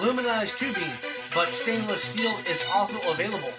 aluminized tubing, but stainless steel is also available.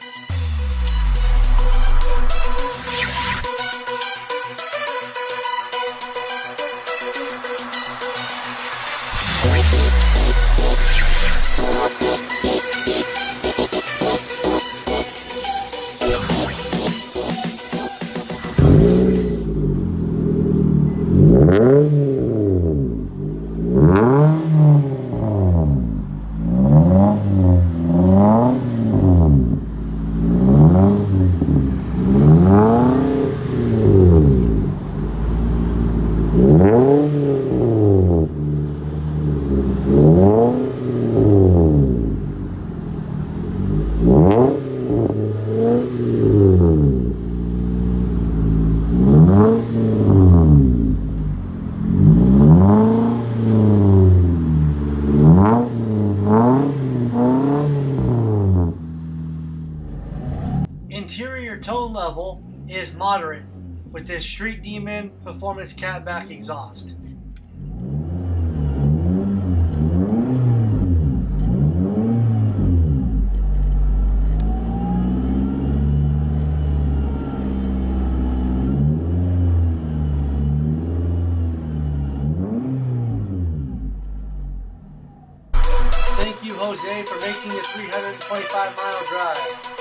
Interior tone level is moderate with this Street Demon Performance Catback exhaust. Thank you, Jose, for making a 325-mile drive.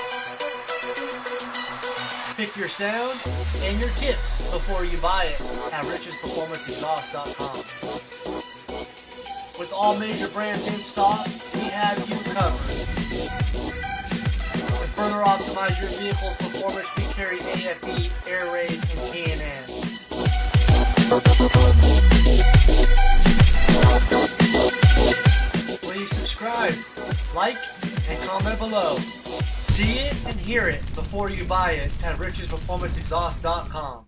Pick your sound and your tips before you buy it at richsperformanceexhaust.com. With all major brands in stock, we have you covered. To further optimize your vehicle's performance, we carry AFE, Air Raid, and K&N. Please subscribe, like, and comment below. See it and hear it before you buy it at richsperformanceexhaust.com.